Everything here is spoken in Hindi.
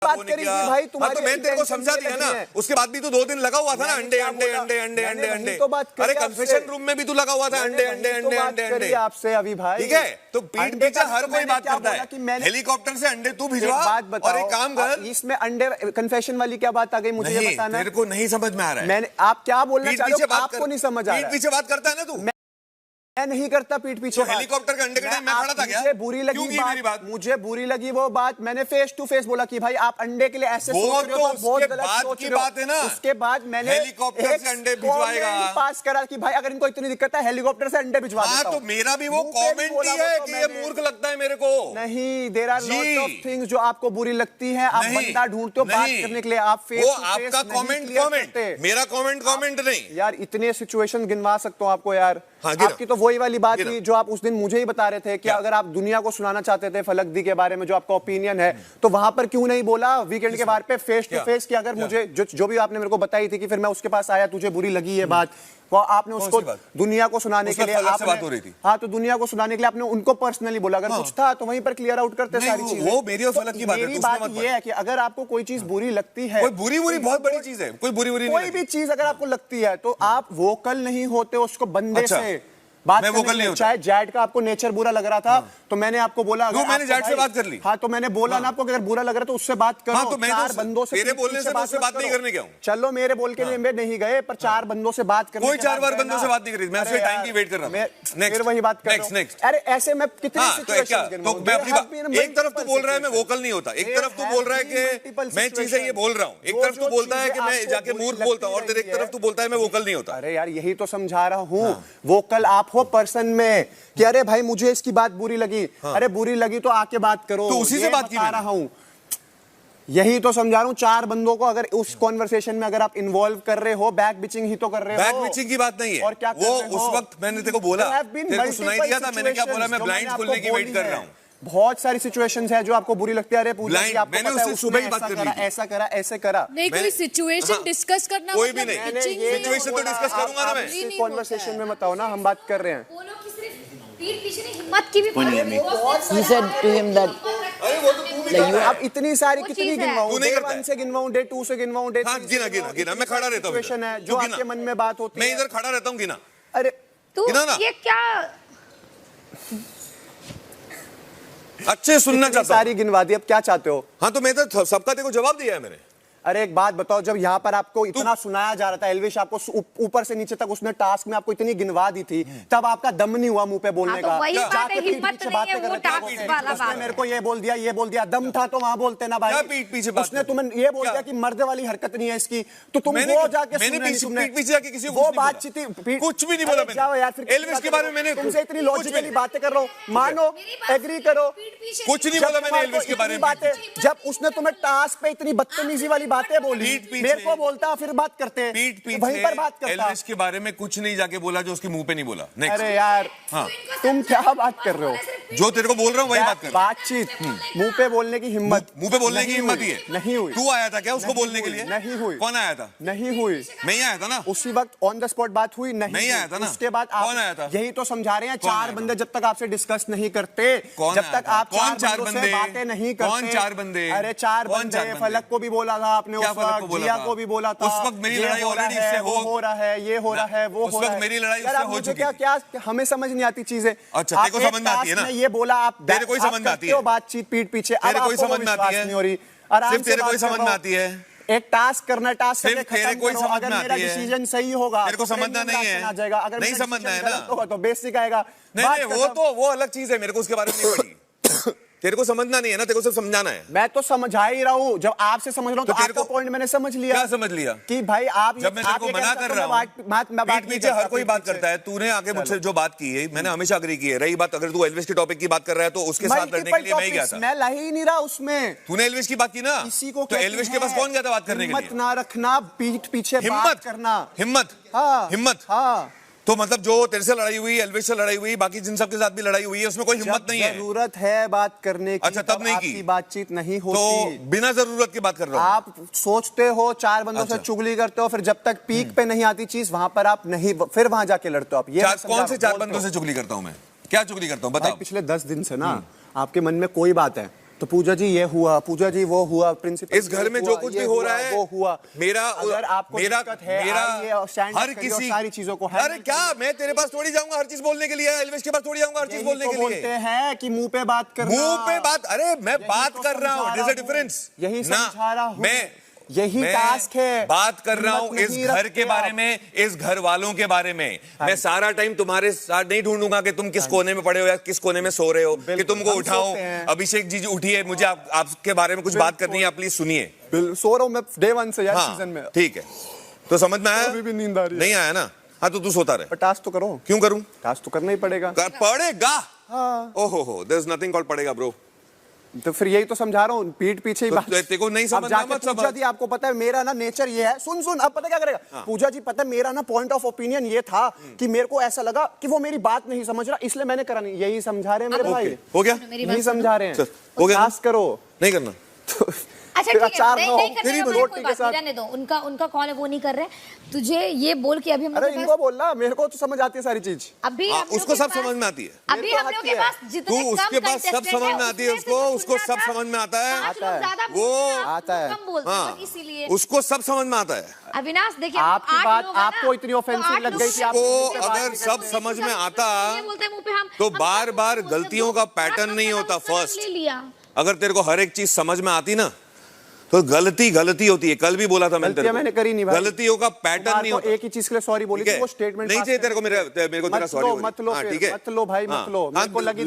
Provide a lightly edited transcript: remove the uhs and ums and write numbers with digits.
बात करी भाई तुम्हारी, तो मैंने तेरे को समझा दिया ना, उसके बाद भी तू 2 दिन लगा हुआ था ना, अंडे अंडे अंडे अंडे अंडे अंडे। अरे कन्फेशन रूम में भी तू लगा हुआ था, अंडे अंडे अंडे अंडे अंडे आपसे अभी भाई। ठीक है, तो पीठ पीछे हर कोई बात करता है, हेलीकॉप्टर से अंडे तू भिजवा और एक काम कर। इसमें अंडे कन्फेशन वाली क्या बात आ गई, मुझे ये बताना। मेरे को नहीं समझ में आ रहा है। मैंने, आप क्या बोलना चाह रहे हो, आपको नहीं समझ आ रहा है। पीठ पीछे बात करता है ना तू। मैं नहीं करता पीठ पीछे तो हेलीकॉप्टर के अंडे के टाइम मैं खड़ा था क्या? मुझे बुरी लगी बात, मुझे बुरी लगी वो बात। मैंने फेस टू फेस बोला कि भाई आप अंडे के लिए ऐसे सोच रहे हो, बहुत गलत सोच रहे हो। बात है ना। उसके बाद मैंने हेलीकॉप्टर से अंडे भिजवाएगा पास करा कि भाई अगर इनको इतनी दिक्कत है हेलीकॉप्टर से अंडे भिजवा देता हूं। तो मेरा भी वो कमेंट ही है कि ये मूर्ख लगता है मेरे को। नहीं, there are lot of things जो आपको बुरी लगती है, आप बंदा ढूंढते हो बात करने के लिए, आप फेस टू फेस। आपका कमेंट, मेरा कमेंट नहीं यार। इतने सिचुएशन गिनवा सकता हूं आपको यार। आपकी तो वही वाली बात थी जो आप उस दिन मुझे ही बता रहे थे कि अगर आप दुनिया को सुनाना चाहते थे फलक दी के बारे में जो आपका ओपिनियन है, तो वहां पर क्यों नहीं बोला वीकेंड के बार पे फेस टू फेस कि अगर मुझे जो भी आपने मेरे को बताई थी कि फिर मैं उसके पास आया, तुझे बुरी लगी ये बात, वो आपने उसको दुनिया को सुनाने के लिए आपने बात हो रही थी। हाँ, तो दुनिया को सुनाने के लिए आपने उनको पर्सनली बोला। अगर कुछ था तो वहीं पर क्लियर आउट करते सारी चीजें। वो मेरी और फलक की बात है। मेरी बात ये है कि अगर आपको कोई चीज बुरी लगती है, कोई बुरी बहुत बड़ी चीज है, कोई बुरी कोई भी चीज अगर आपको लगती है तो आप वोकल नहीं होते उसको बंदे से बात करने। चाहे जैड का आपको नेचर बुरा लग रहा था तो मैंने आपको बोला, मैंने जैड से बात कर ली। हाँ, तो मैंने बोला ना आपको, अगर बुरा लग रहा है तो उससे बात करो। तो चार बंदों से, तेरे बोलने से उससे बात नहीं करने गया हूं। चलो, मेरे बोल के लिए मैं नहीं गए, पर 4 बंदों से बात करने। कोई 4 बार बंदों से बात नहीं करी, मैं उसके टाइम की वेट कर रहा था। फिर वही बात कर रहा हूं। अरे ऐसे मैं कितनी सिचुएशंस गिनूं। तो मैं अपनी बात, एक तरफ तू बोल रहा है मैं वोकल नहीं होता, एक तरफ तू बोल रहा है कि मैं चीजें ये बोल रहा हूं, एक तरफ तू बोलता है कि मैं जाके मूर्ख बोलता हूं, और तेरे एक तरफ तू बोलता है मैं वोकल नहीं होता। अरे यार, यही तो समझा रहा हूं। वोकल आप हो पर्सन में कि अरे भाई मुझे इसकी बात बुरी लगी। अरे बुरी लगी तो आके बात करो, तो उसी से बात की रहा हूं। यही तो समझा रहा हूं। 4 बंदों को अगर उस कॉन्वर्सेशन में अगर आप इन्वॉल्व कर रहे हो, बैक बिचिंग ही तो कर रहे हो। बैक बिचिंग की बात नहीं है। और क्या वो उस वक्त मैंने तेरे को बोला, तेरे को सुनाई दिया था, मैंने क्या बोला, मैं ब्लाइंड खुलने की वेट कर रहा हूं। बहुत सारी सिचुएशंस है जो आपको बुरी लगती है। अरे पूजा जी, आपको मैंने उससे सुबह ही बात कर ली, ऐसा करा ऐसे करा। नहीं, कोई सिचुएशन डिस्कस करना, कोई भी नहीं। सिचुएशन तो डिस्कस करूंगा ना मैं। कॉन्वर्सेशन में बताओ ना, हम बात कर रहे हैं। हिम्मत की भी He said to him that अब इतनी सारी कितनी गिनवाऊं, डे 1 से गिनवाऊं, डे 2 से गिनवाऊं, डे 3 से गिना, मैं खड़ा रहता हूं। सिचुएशन है जो आपके मन में बात होती है, मैं इधर खड़ा रहता हूं, गिना। अरे तू ये क्या अच्छे सुनना चाहता हूं। सारी गिनवा दी, अब क्या चाहते हो? हाँ, तो मैं तो सबका तेरे को जवाब दिया है मैंने। अरे एक बात बताओ, जब यहाँ पर आपको इतना सुनाया जा रहा था, एल्विश आपको ऊपर से नीचे तक उसने टास्क में आपको इतनी गिनवा दी थी, तब आपका दम नहीं हुआ मुंह पे बोलने का। वही बात है, हिम्मत नहीं है, वो टास्क वाला बात। मेरे को ये बोल दिया, दम था तो वहां बोलते ना भाई। पीठ पीछे उसने तुम्हें ये बोल दिया कि मर्द वाली हरकत नहीं है इसकी, तो तुम वो जाके पीठ पीछे जाके किसी को वो बातचीत कुछ भी नहीं बोला मैंने। जाओ यार, फिर एल्विश के बारे में मैंने तुमसे इतनी लॉजिकली बातें कर रहा हूँ, मानो, एग्री करो। कुछ नहीं बोला मैंने एल्विश के बारे में। बातें जब उसने तुम्हें टास्क पे इतनी बदतमीजी वाली बातें बोली, मेरे को बोलता, फिर बात करते हैं, पीठ पीछे वहीं पर बात करता। एल्विश के बारे में कुछ नहीं जाके बोला जो उसके मुंह पे नहीं बोला। अरे यार, हाँ, तुम क्या बात कर रहे हो? जो तेरे को बोल रहा हूँ वही बात कर। बातचीत, मुंह पे बोलने की हिम्मत, मुंह पे बोलने की हिम्मत ही है नहीं हुई। तू आया था क्या उसको बोलने के लिए? नहीं हुई। कौन आया था? नहीं हुई। मैं ही आया था ना उसी वक्त, ऑन द स्पॉट बात हुई नहीं आया था ना। उसके बाद कौन आया था? यही तो समझा रहे हैं, 4 बंदे जब तक आपसे डिस्कस नहीं करते, जब तक आप 4 बंदे बातें नहीं करते। कौन 4 बंदे? अरे 4 बंदे, फलक को भी बोला था आपने, उस वक्त जिया को भी बोला था। उस वक्त मेरी लड़ाई ऑलरेडी इससे हो रहा है, ये हो रहा है, वो हो रहा है। मेरी लड़ाई उससे हो चुकी है। क्या हमें समझ नहीं आती चीजें। अच्छा, तेरे को समझ में आती है ना? ये बोला आप, तेरे को समझ में आती है बातचीत पीठ पीछे, तेरे को समझ में आती है, नहीं हो रही। सिर्फ तेरे को समझ में आती है। एक टास्क करना, टास्क सिर्फ तेरे को समझ में आती है। डिसीजन सही होगा, तेरे को समझना नहीं है, आ जाएगा। अगर नहीं समझना है ना, होगा तो बेसिक आएगा। नहीं, वो अलग चीज है, मेरे को उसके बारे में नहीं पड़ी। तेरे को समझना नहीं है ना, तेरे को सिर्फ समझाना है। मैं तो समझा ही रहा हूँ, जब आपसे समझ रहा हूँ तो आपका पॉइंट मैंने समझ लिया। क्या समझ लिया? कि भाई आप, जब मैं तेरे को मना कर रहा हूँ, पीठ पीछे हर कोई बात करता है, तूने आके मुझसे जो बात की है मैंने हमेशा अग्री की है। रही बात, अगर तू एल्विश के टॉपिक की बात कर रहा है तो उसके साथ लड़ने के लिए मैं ही गया था। मैं ला ही नहीं रहा उसमें। तूने एल्विश की बात की ना, किसी को तो एल्विश के पास कौन गया था बात करने के लिए? हिम्मत ना रखना, पीठ पीछे बात करना, हिम्मत, हिम्मत। हाँ, तो मतलब जो तेरे से लड़ाई हुई, एल्विश से लड़ाई हुई, बाकी जिन सब के साथ भी लड़ाई हुई है, उसमें कोई हिम्मत नहीं है। जरूरत है बात करने की, अच्छा, तब नहीं की बातचीत नहीं होती। तो बिना जरूरत की बात कर रहा हूं। आप सोचते हो 4 बंदों से चुगली करते हो, फिर जब तक पीक पे नहीं आती चीज, वहां पर आप नहीं, फिर वहां जाके लड़ते हो आप। ये कौन से 4 बंदों से चुगली करता हूं मैं? क्या चुगली करता हूं बताओ? पिछले 10 दिन से ना आपके मन में कोई बात है तो पूजा जी ये हुआ, पूजा जी वो हुआ, प्रिंसिपल इस घर में जो कुछ भी हो रहा है वो हुआ। मेरा अगर आपको दिक्कत है आइए और stand up हर करिए और किसी सारी चीजों को अरे क्या मैं तेरे पास थोड़ी जाऊंगा हर चीज बोलने के लिए, एल्विश के पास थोड़ी जाऊंगा हर चीज बोलने के बोलते लिए। हैं कि मुंह पे बात करना, मुंह पे बात, अरे मैं बात कर रहा हूँ, देयर इज अ डिफरेंस। यही समझा रहा हूँ, मैं यही टास्क है। बात कर रहा हूं हिम्मत इस नहीं घर रखते के बारे आप। में, इस घर वालों के बारे में। मैं सारा टाइम तुम्हारे साथ नहीं ढूंढूंगा कि तुम किस कोने में पड़े हो या किस कोने में सो रहे हो, कि तुमको हम उठाओ। सोते हैं। अभिषेक जी उठिए, मुझे आपके बारे में कुछ बात करनी है, आप प्लीज सुनिए। सो रहा हूँ मैं डे 1 से यार, सीजन में। ठीक है, तो समझ में आया? अभी भी नींद आ रही है। नहीं आया ना? हाँ तो तू सोता रहे। पर टास्क तो करो। क्यों करूं? टास्क तो करना ही पड़ेगा। पड़ेगा? हाँ। ओहो, देयर इज नथिंग कॉल्ड पड़ेगा ब्रो। तो फिर यही तो समझा रहा हूँ, पीठ पीछे ही तो बात। तेरे को नहीं अब समझना जाके मत पूजा समझ। जी आपको पता है मेरा ना नेचर ये है, सुन अब पता क्या करेगा पूजा जी, पता है मेरा ना पॉइंट ऑफ ओपिनियन ये था कि मेरे को ऐसा लगा कि वो मेरी बात नहीं समझ रहा, इसलिए मैंने करा नहीं। यही समझा रहे हैं मेरे भाई। हो गया? यही समझा रहे हैं। चल, हो गया ना? टास्क करो। नहीं करना। अच्छा फिर ठीक है, अचार नहीं खाओ, करने तेरी का रोटी कोई के बात साथ। नहीं, रहने दो, उनका कॉल है, वो नहीं कर रहे। तुझे ये बोल के अभी हम अरे लोग के इनको पास बोलना, मेरे को तो समझ आती है सारी चीज। अभी हाँ, हम लोग उसको के सब पास- समझ में आती है। अभी मेरे को हम लोग आती के है। पास तू जितने उसके पास सब समझ में आती है, उसको सब समझ में आता है। आता है वो आता है। कम बोलते हाँ, हैं इसीलिए। उसको सब समझ में आता है। अविनाश देखिए, आपकी आठ बात लोग हैं ना, आपको इतनी तो ऑफेंसिव आठ लग लोग गई कि हैं। आप वो किसी से बात अगर नहीं सब करते। समझ में आता ये बोलते हैं मुंह पे हम तो हम बार बार बोलते हैं, गलतियों का पैटर्न नहीं होता। उसने फर्स्ट ले लिया। अगर तेरे को हर एक चीज समझ में आती ना तो गलती होती है। कल भी बोला था मैंने तेरे गलतियां को, मैंने करी नहीं भाई। गलतियों का पैटर्न नहीं होता। एक ही चीज के लिए सॉरी बोली ठीक थी, है? वो स्टेटमेंट नहीं चाहिए तेरे को मेरे को तेरा सॉरी। मत लो, हाँ, फिर, ठीक है, मत लो भाई, मत लो। मेरे को लगी